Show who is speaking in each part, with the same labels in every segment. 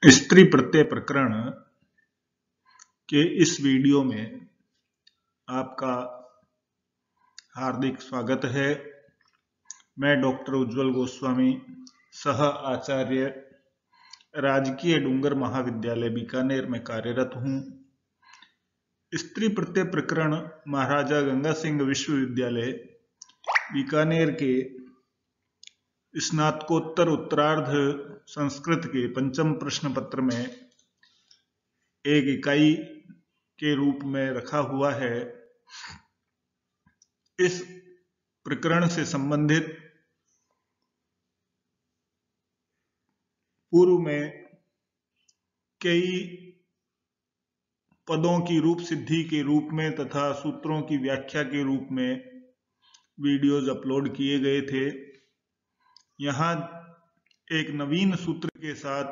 Speaker 1: स्त्री प्रत्यय प्रकरण के इस वीडियो में आपका हार्दिक स्वागत है। मैं डॉक्टर उज्ज्वल गोस्वामी, सह आचार्य, राजकीय डूंगर महाविद्यालय बीकानेर में कार्यरत हूँ। स्त्री प्रत्यय प्रकरण महाराजा गंगा सिंह विश्वविद्यालय बीकानेर के स्नातकोत्तर उत्तरार्ध संस्कृत के पंचम प्रश्न पत्र में एक इकाई के रूप में रखा हुआ है। इस प्रकरण से संबंधित पूर्व में कई पदों की रूप सिद्धि के रूप में तथा सूत्रों की व्याख्या के रूप में वीडियोज अपलोड किए गए थे। यहाँ एक नवीन सूत्र के साथ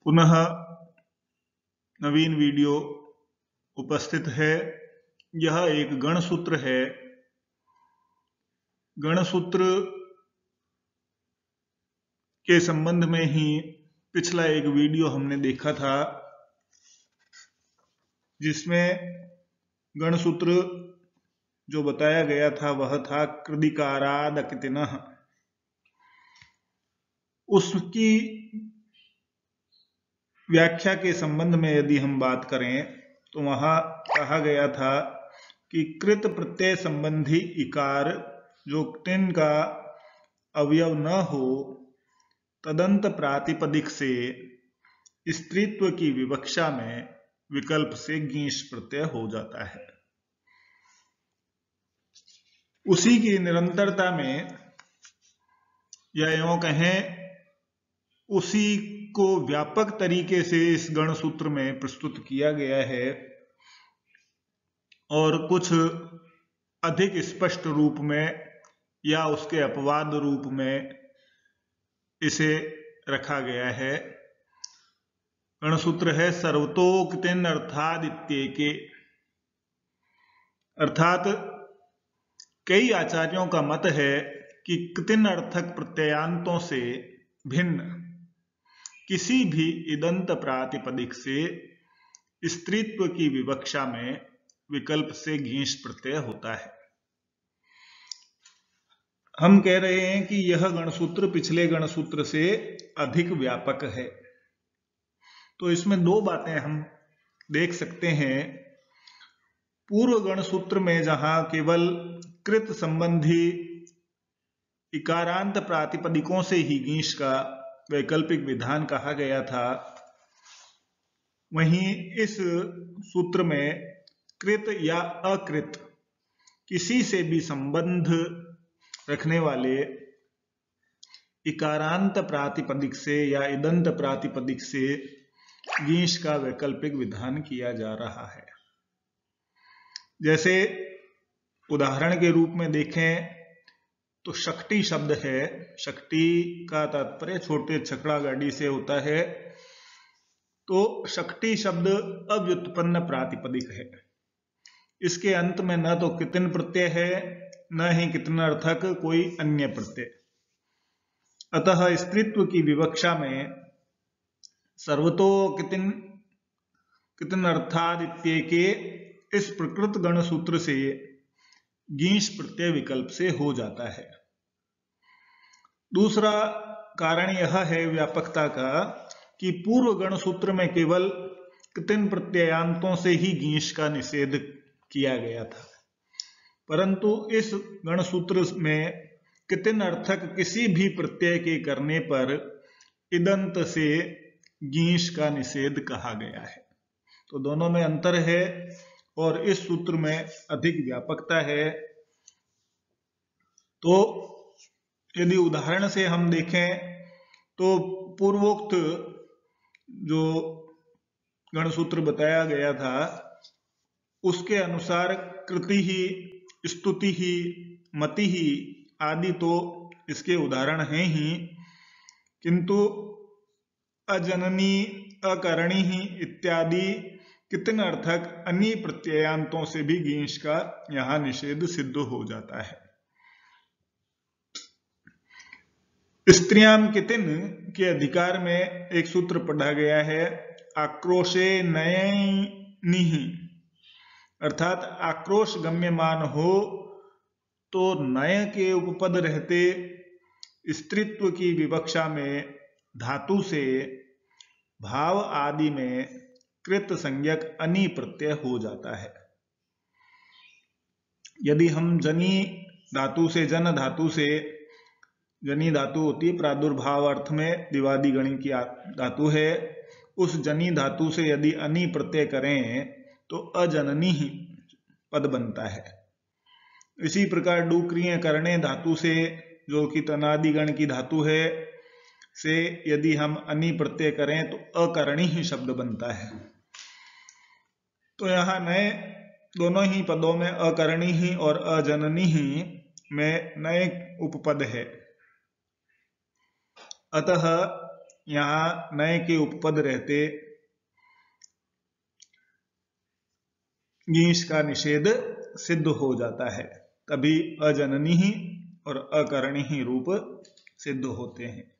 Speaker 1: पुनः नवीन वीडियो उपस्थित है। यह एक गण सूत्र है। गण सूत्र के संबंध में ही पिछला एक वीडियो हमने देखा था, जिसमें गण सूत्र जो बताया गया था वह था कृदिकाराद अकितिनः। उसकी व्याख्या के संबंध में यदि हम बात करें तो वहां कहा गया था कि कृत प्रत्यय संबंधी इकार जो क्तिन का अवयव न हो तदंत प्रातिपदिक से स्त्रीत्व की विवक्षा में विकल्प से गीश प्रत्यय हो जाता है। उसी की निरंतरता में या यूं कहें उसी को व्यापक तरीके से इस गण सूत्र में प्रस्तुत किया गया है और कुछ अधिक स्पष्ट रूप में या उसके अपवाद रूप में इसे रखा गया है। गण सूत्र है सर्वतोक्तिन अर्थादित्येके, अर्थात कई आचार्यों का मत है कि क्तिन अर्थक प्रत्ययांतों से भिन्न किसी भी इदंत प्रातिपदिक से स्त्रीत्व की विवक्षा में विकल्प से घींश प्रत्यय होता है। हम कह रहे हैं कि यह गणसूत्र पिछले गणसूत्र से अधिक व्यापक है। तो इसमें दो बातें हम देख सकते हैं। पूर्व गणसूत्र में जहां केवल कृत संबंधी इकारांत प्रातिपदिकों से ही घींश का वैकल्पिक विधान कहा गया था, वहीं इस सूत्र में कृत या अकृत किसी से भी संबंध रखने वाले इकारांत प्रातिपदिक से या इदंत प्रातिपदिक से गीश का वैकल्पिक विधान किया जा रहा है। जैसे उदाहरण के रूप में देखें तो शक्ति शब्द है। शक्ति का तात्पर्य छोटे छकड़ा गाड़ी से होता है। तो शक्ति शब्द अव्युत्पन्न प्रातिपदिक है। इसके अंत में न तो कितिन प्रत्यय है न ही कितिन अर्थक कोई अन्य प्रत्यय। अतः स्त्रीत्व की विवक्षा में सर्वतो कितिन अर्थादित्येके इस प्रकृत गण सूत्र से गीश प्रत्यय विकल्प से हो जाता है। दूसरा कारण यह है व्यापकता का कि पूर्व गण सूत्र में केवल कितिन प्रत्ययांतों से ही गीश का निषेध किया गया था, परंतु इस गण सूत्र में कितिन अर्थक किसी भी प्रत्यय के करने पर इदंत से गीश का निषेध कहा गया है। तो दोनों में अंतर है और इस सूत्र में अधिक व्यापकता है। तो यदि उदाहरण से हम देखें तो पूर्वोक्त जो गणसूत्र बताया गया था उसके अनुसार कृति ही, स्तुति ही, मति ही आदि तो इसके उदाहरण हैं ही, किंतु अजननी, अकरणी ही इत्यादि कितिन अर्थक अन्य प्रत्ययांतों से भी गीश का यहाँ निषेध सिद्ध हो जाता है। स्त्रियां कितिन के अधिकार में एक सूत्र पढ़ा गया है, आक्रोशे नयनिः, अर्थात आक्रोश गम्यमान हो तो नय के उपपद रहते स्त्रीत्व की विवक्षा में धातु से भाव आदि में कृत संज्ञक अनि प्रत्यय हो जाता है। यदि हम जनी धातु से, जन धातु से, जनी धातु होती है प्रादुर्भाव अर्थ में, दिवादी गणी की धातु है, उस जनी धातु से यदि अनि प्रत्यय करें तो अजननी ही पद बनता है। इसी प्रकार डुक्रिय करणे धातु से, जो कि तनादि गण की धातु है, से यदि हम अनि प्रत्यय करें तो अकरणी ही शब्द बनता है। तो यहाँ नए दोनों ही पदों में अकरणी ही और अजननी ही में नए उपपद है, अतः यहाँ नए के उपपद रहते गीश का निषेध सिद्ध हो जाता है, तभी अजननी ही और अकरणी ही रूप सिद्ध होते हैं।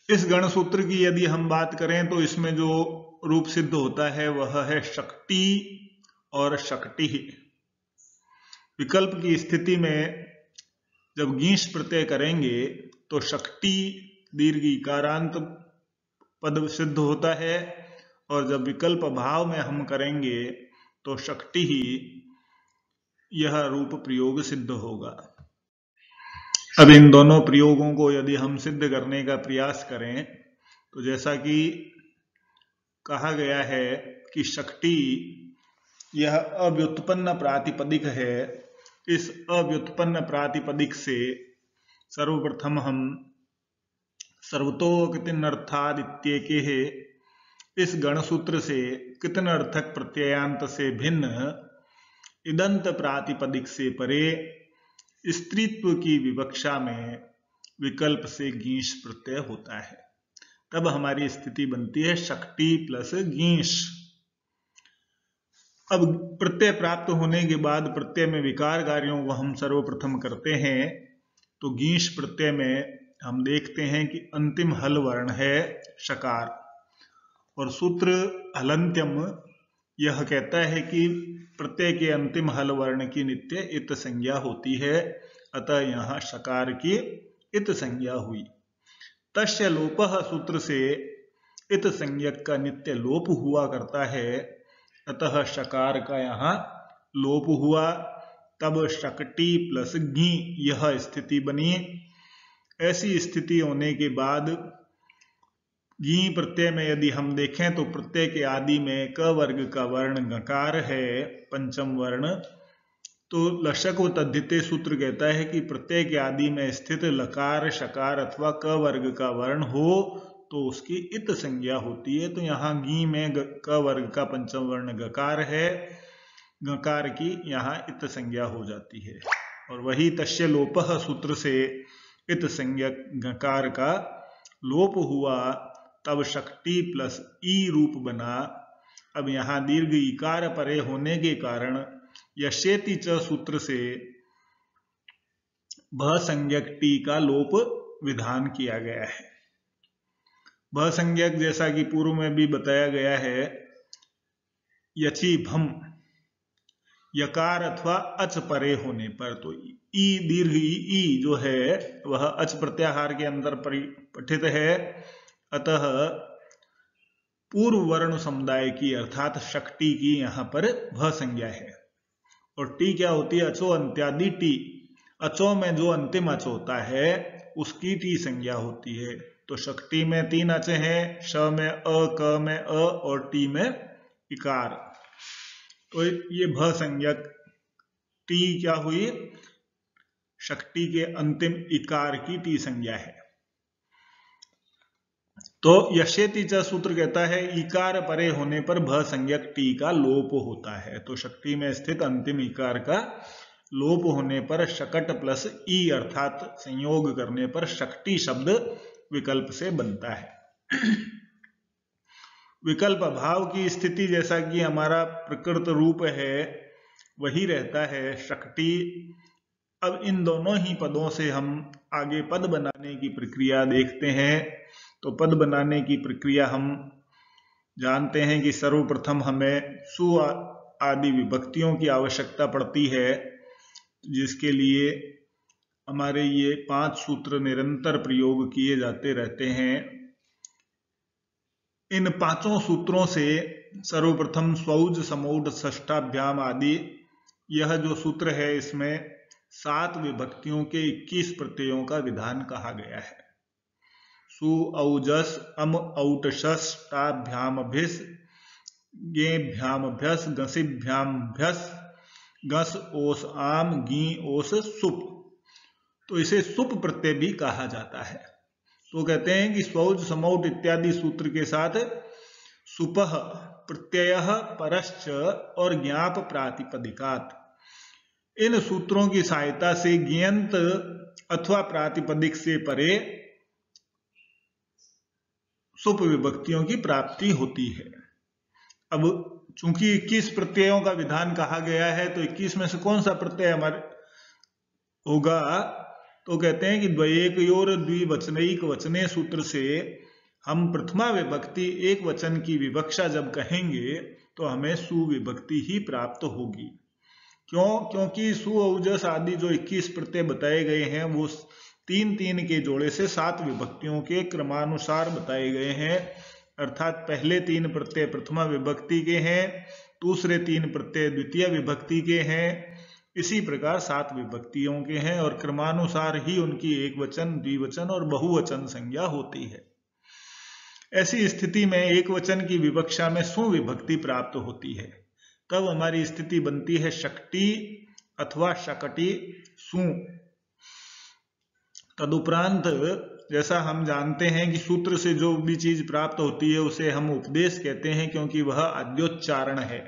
Speaker 1: इस गणसूत्र की यदि हम बात करें तो इसमें जो रूप सिद्ध होता है वह है शक्ति और शक्ति। विकल्प की स्थिति में जब गीश प्रत्यय करेंगे तो शक्ति दीर्घ इकारांत पद सिद्ध होता है, और जब विकल्प भाव में हम करेंगे तो शक्ति ही यह रूप प्रयोग सिद्ध होगा। अब इन दोनों प्रयोगों को यदि हम सिद्ध करने का प्रयास करें तो जैसा कि कहा गया है कि शक्ति यह अव्युत्पन्न प्रातिपदिक है, इस अव्युत्पन्न प्रातिपदिक से सर्वप्रथम हम सर्वतो कितिनर्थाद इत्येके है इस गणसूत्र से कितनर्थक प्रत्ययांत से भिन्न इदंत प्रातिपदिक से परे स्त्रीत्व की विवक्षा में विकल्प से गीश प्रत्यय होता है। तब हमारी स्थिति बनती है शक्ति प्लस गीश। अब प्रत्यय प्राप्त होने के बाद प्रत्यय में विकार कार्यों को हम सर्वप्रथम करते हैं, तो गीश प्रत्यय में हम देखते हैं कि अंतिम हल वर्ण है शकार, और सूत्र हलंत्यम यह कहता है कि प्रत्यय के अंतिम हल वर्ण की नित्य इत संज्ञा होती है, अतः यहाँ शकार की इत संज्ञा हुई। तस्य लोपः सूत्र से इत संज्ञक का नित्य लोप हुआ करता है, अतः शकार का यहाँ लोप हुआ, तब शक्ति प्लस गी यह स्थिति बनी। ऐसी स्थिति होने के बाद गी प्रत्यय में यदि हम देखें तो प्रत्यय के आदि में क वर्ग का वर्ण गकार है, पंचम वर्ण, तो लशक व तद्धिते सूत्र कहता है कि प्रत्यय के आदि में स्थित लकार शकार अथवा क वर्ग का वर्ण हो तो उसकी इत संज्ञा होती है। तो यहाँ गी में क वर्ग का पंचम वर्ण गकार है, गकार की यहाँ इत संज्ञा हो जाती है। और वही तस्य लोपः सूत्र से इत संज्ञक गकार का लोप हुआ, तब शक्ति प्लस ई रूप बना। अब यहाँ दीर्घ इकार परे होने के कारण यशेति च सूत्र से भ संज्ञक टी का लोप विधान किया गया है। भ संज्ञक जैसा कि पूर्व में भी बताया गया है, यची भम यकार अथवा अच परे होने पर, तो ई दीर्घ ई जो है वह अच प्रत्याहार के अंदर परिपठित है, अतः पूर्व वर्ण समुदाय की अर्थात शक्ति की यहाँ पर भ संज्ञा है। और टी क्या होती है? अचो अंत्यादि टी, अचो में जो अंतिम अच होता है उसकी टी संज्ञा होती है। तो शक्ति में 3 अच हैं, श में अ, क में अ और टी में इकार। तो ये भ संज्ञक टी क्या हुई? शक्ति के अंतिम इकार की टी संज्ञा है। तो यशेति च सूत्र कहता है इकार परे होने पर भ संज्ञक टी का लोप होता है। तो शक्ति में स्थित अंतिम इकार का लोप होने पर शकट प्लस ई अर्थात संयोग करने पर शक्ति शब्द विकल्प से बनता है। विकल्प भाव की स्थिति जैसा कि हमारा प्रकृत रूप है वही रहता है शक्ति। अब इन दोनों ही पदों से हम आगे पद बनाने की प्रक्रिया देखते हैं। तो पद बनाने की प्रक्रिया हम जानते हैं कि सर्वप्रथम हमें सु आदि विभक्तियों की आवश्यकता पड़ती है, जिसके लिए हमारे ये 5 सूत्र निरंतर प्रयोग किए जाते रहते हैं। इन 5 सूत्रों से सर्वप्रथम स्वौज समौड षष्ठाभ्याम आदि, यह जो सूत्र है इसमें 7 विभक्तियों के 21 प्रत्ययों का विधान कहा गया है। सु औजस अम औटशस टाभ्यामभिस गेभ्यामभ्यस गसिभ्यामभ्यस गस ओस आम गी ओस सुप। तो इसे सुप प्रत्यय भी कहा जाता है। तो कहते हैं कि स्वौज समौट इत्यादि सूत्र के साथ सुपह प्रत्यय परश्च और ज्ञाप प्रातिपदिकात, इन सूत्रों की सहायता से ज्ञंत अथवा प्रातिपदिक से परे सुप विभक्तियों की प्राप्ति होती है। अब चूंकि 21 प्रत्ययों का विधान कहा गया है, तो 21 में से कौन सा प्रत्यय हमारे होगा? तो कहते हैं कि द्वयेकयोर द्विवचनैक वचने सूत्र से हम प्रथमा विभक्ति एक वचन की विवक्षा जब कहेंगे तो हमें सुविभक्ति ही प्राप्त होगी। क्यों? क्योंकि सु औजस आदि जो 21 प्रत्यय बताए गए हैं वो 3-3 के जोड़े से 7 विभक्तियों के क्रमानुसार बताए गए हैं। अर्थात पहले 3 प्रत्यय प्रथमा विभक्ति के हैं, दूसरे 3 प्रत्यय द्वितीय विभक्ति के हैं, इसी प्रकार 7 विभक्तियों के हैं और क्रमानुसार ही उनकी एक वचन, द्विवचन और बहुवचन संज्ञा होती है। ऐसी स्थिति में एक वचन की विवक्षा में सुविभक्ति प्राप्त होती है। तब हमारी स्थिति बनती है शक्ति अथवा शकटी सु। तदुपरांत जैसा हम जानते हैं कि सूत्र से जो भी चीज प्राप्त होती है उसे हम उपदेश कहते हैं, क्योंकि वह आद्योच्चारण है।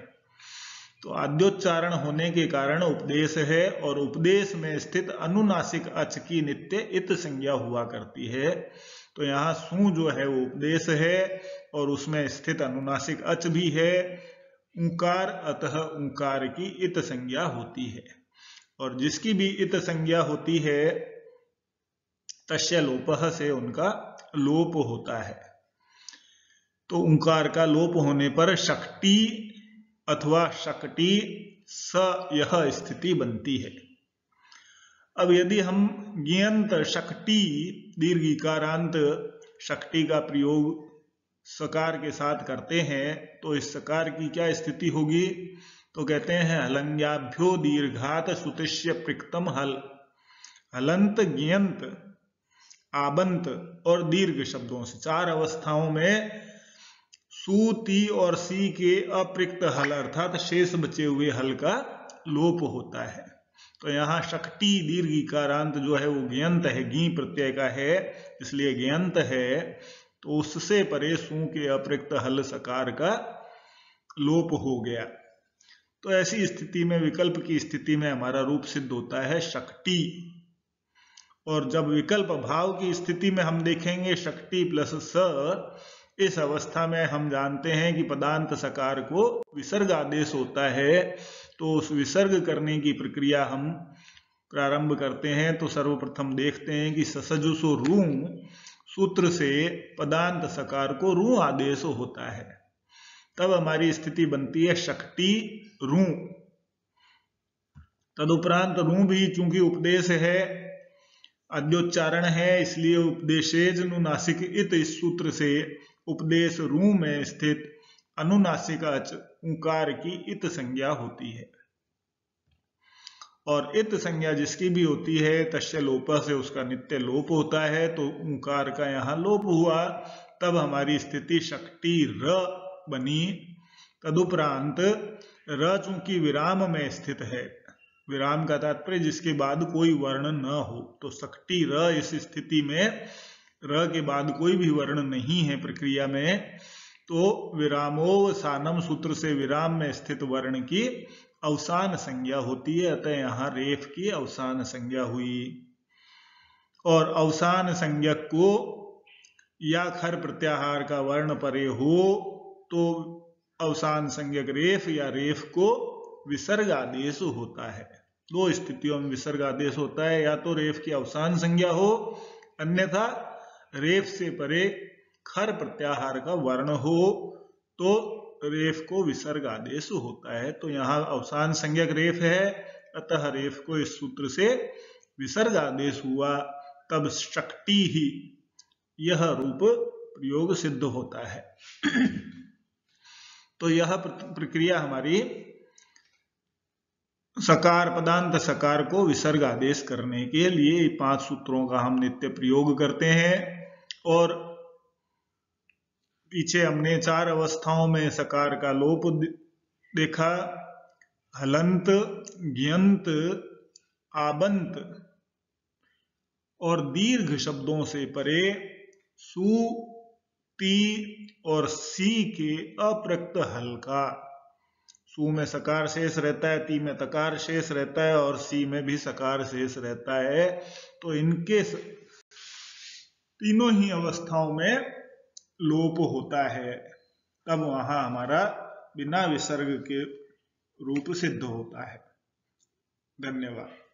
Speaker 1: तो आद्योच्चारण होने के कारण उपदेश है, और उपदेश में स्थित अनुनासिक अच की नित्य इत संज्ञा हुआ करती है। तो यहाँ सु जो है वो उपदेश है और उसमें स्थित अनुनासिक अच भी है। ऊंकार अतः ऊंकार की इत संज्ञा होती है, और जिसकी भी इत संज्ञा होती है तस्य लोपः से उनका लोप होता है। तो ऊंकार का लोप होने पर शक्ति अथवा शकटी स यह स्थिति बनती है। अब यदि हम ज्ञंत शक्ति दीर्घिकारांत शक्ति का प्रयोग सकार के साथ करते हैं तो इस सकार की क्या स्थिति होगी? तो कहते हैं हलंग्याभ्यो दीर्घात सुतिष्य प्रिक्तम हल। हलंत, ज्ञंत, आबंत और दीर्घ शब्दों से 4 अवस्थाओं में सु, ती और सी के अप्रिक्त हल अर्थात शेष बचे हुए हल का लोप होता है। तो यहाँ शक्ति दीर्घिकारांत जो है वो ज्ञंत है, गी प्रत्यय का है, इसलिए ज्ञंत है। तो उससे परे सु के अप्रिक्त हल सकार का लोप हो गया। तो ऐसी स्थिति में विकल्प की स्थिति में हमारा रूप सिद्ध होता है शक्ति। और जब विकल्प भाव की स्थिति में हम देखेंगे शक्ति प्लस स, इस अवस्था में हम जानते हैं कि पदांत सकार को विसर्ग आदेश होता है। तो उस विसर्ग करने की प्रक्रिया हम प्रारंभ करते हैं। तो सर्वप्रथम देखते हैं कि ससजुसो रू सूत्र से पदांत सकार को रू आदेश होता है। तब हमारी स्थिति बनती है शक्ति रू। तदुपरांत रू भी चूंकि उपदेश है, अद्योच्चारण है, इसलिए उपदेशेज अनुनासिक इत इस सूत्र से उपदेश रू में स्थित अनुनासिक अच ऊंकार की इत संज्ञा होती है। और इत संज्ञा जिसकी भी होती है तस्य लोप से उसका नित्य लोप होता है। तो ऊंकार का यहाँ लोप हुआ, तब हमारी स्थिति शक्ति र बनी। तदुपरांत र चूंकि विराम में स्थित है, विराम का तात्पर्य जिसके बाद कोई वर्ण न हो, तो शक्ति र इस स्थिति में र के बाद कोई भी वर्ण नहीं है प्रक्रिया में, तो विरामोवसानम सूत्र से विराम में स्थित वर्ण की अवसान संज्ञा होती है। अतः यहाँ रेफ की अवसान संज्ञा हुई। और अवसान संज्ञक को या खर प्रत्याहार का वर्ण परे हो तो अवसान संज्ञक रेफ या रेफ को विसर्ग आदेश होता है। दो स्थितियों में विसर्ग आदेश होता है, या तो रेफ की अवसान संज्ञा हो, अन्यथा रेफ से परे खर प्रत्याहार का वर्ण हो तो रेफ को विसर्ग आदेश होता है। तो यहाँ अवसान संज्ञक रेफ है, अतः रेफ को इस सूत्र से विसर्ग आदेश हुआ, तब शक्ति ही यह रूप प्रयोग सिद्ध होता है। तो यह प्रक्रिया हमारी सकार पदांत सकार को विसर्ग आदेश करने के लिए 5 सूत्रों का हम नित्य प्रयोग करते हैं। और पीछे हमने 4 अवस्थाओं में सकार का लोप देखा, हलंत, ज्ञंत, आबंत और दीर्घ शब्दों से परे सु, ती और सी के अप्रक्त हल का। सु में सकार शेष रहता है, ती में तकार शेष रहता है और सी में भी सकार शेष रहता है। तो इनके तीनों ही अवस्थाओं में लोप होता है, तब वहां हमारा बिना विसर्ग के रूप सिद्ध होता है। धन्यवाद।